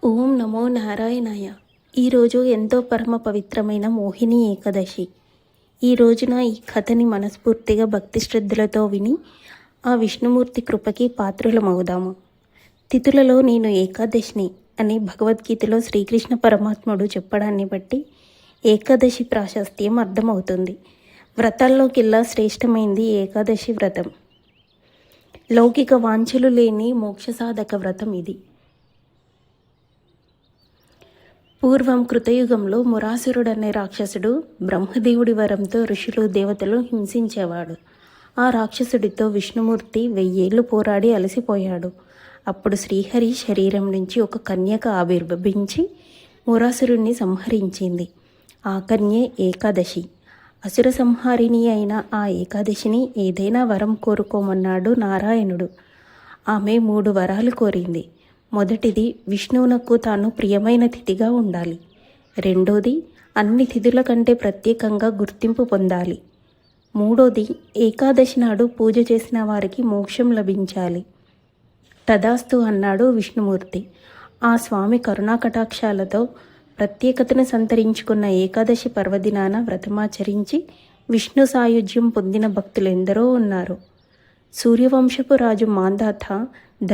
ఓం నమో నారాయణాయ. ఈరోజు ఎంతో పరమ పవిత్రమైన మోహిని ఏకాదశి. ఈ రోజున ఈ కథని మనస్ఫూర్తిగా భక్తి శ్రద్ధలతో విని ఆ విష్ణుమూర్తి కృపకి పాత్రులమవుదాము. తిథులలో నేను ఏకాదశిని అని భగవద్గీతలో శ్రీకృష్ణ పరమాత్ముడు చెప్పడాన్ని బట్టి ఏకాదశి ప్రాశస్త్యం అర్థమవుతుంది. వ్రతాల్లోకెల్లా శ్రేష్టమైంది ఏకాదశి వ్రతం. లౌకిక వాంఛలు లేని మోక్షసాధక వ్రతం ఇది. పూర్వం కృతయుగంలో మురాసురుడనే రాక్షసుడు బ్రహ్మదేవుడి వరంతో ఋషులు దేవతలు హింసించేవాడు. ఆ రాక్షసుడితో విష్ణుమూర్తి 1000 ఏళ్ళు పోరాడి అలసిపోయాడు. అప్పుడు శ్రీహరి శరీరం నుంచి ఒక కన్యక ఆవిర్భవించి మురాసురుణ్ణి సంహరించింది. ఆ కన్యే ఏకాదశి. అసుర సంహారిణి అయిన ఆ ఏకాదశిని ఏదైనా వరం కోరుకోమన్నాడు నారాయణుడు. ఆమె 3 వరాలు కోరింది. మొదటిది, విష్ణువునకు తాను ప్రియమైన తిథిగా ఉండాలి. రెండోది, అన్ని తిథుల కంటే ప్రత్యేకంగా గుర్తింపు పొందాలి. మూడోది, ఏకాదశి నాడు పూజ చేసిన వారికి మోక్షం లభించాలి. తదాస్తు అన్నాడు విష్ణుమూర్తి. ఆ స్వామి కరుణాకటాక్షాలతో ప్రత్యేకతను సంతరించుకున్న ఏకాదశి పర్వదినాన వ్రతమాచరించి విష్ణు సాయుధ్యం పొందిన భక్తులెందరో ఉన్నారు. సూర్యవంశపు రాజు మాంధాత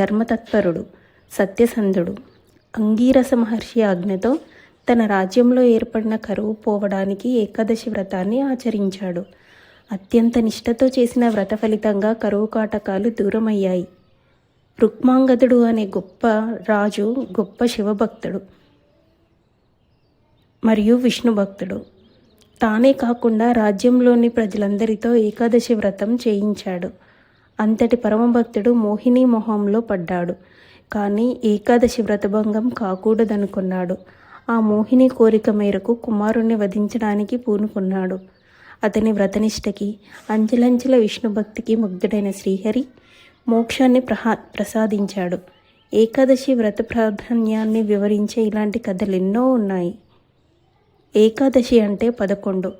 ధర్మతత్పరుడు, సత్యసంధుడు అంగీరస మహర్షి ఆజ్ఞతో తన రాజ్యంలో ఏర్పడిన కరువు పోవడానికి ఏకాదశి వ్రతాన్ని ఆచరించాడు. అత్యంత నిష్ఠతో చేసిన వ్రత ఫలితంగా కరువు కాటకాలు దూరమయ్యాయి. రుక్మాంగదుడు అనే గొప్ప రాజు గొప్ప శివభక్తుడు మరియు విష్ణు భక్తుడు. తానే కాకుండా రాజ్యంలోని ప్రజలందరితో ఏకాదశి వ్రతం చేయించాడు. అంతటి పరమభక్తుడు మోహిని మొహంలో పడ్డాడు. కానీ ఏకాదశి వ్రతభంగం కాకూడదనుకున్నాడు. ఆ మోహిని కోరిక మేరకు కుమారుణ్ణి వధించడానికి పూనుకున్నాడు. అతని వ్రతనిష్టకి అంచెలంచెల విష్ణుభక్తికి ముగ్ధుడైన శ్రీహరి మోక్షాన్ని ప్రసాదించాడు. ఏకాదశి వ్రత ప్రాధాన్యాన్ని వివరించే ఇలాంటి కథలెన్నో ఉన్నాయి. ఏకాదశి అంటే 11.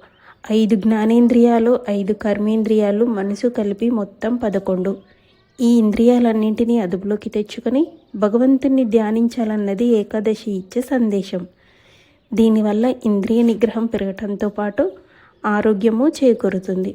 5 జ్ఞానేంద్రియాలు, 5 కర్మేంద్రియాలు, మనసు కలిపి మొత్తం 11. ఈ ఇంద్రియాలన్నింటినీ అదుపులోకి తెచ్చుకొని భగవంతుణ్ణి ధ్యానించాలన్నది ఏకాదశి ఇచ్చే సందేశం. దీనివల్ల ఇంద్రియ నిగ్రహం పెరగటంతో పాటు ఆరోగ్యము చేకూరుతుంది.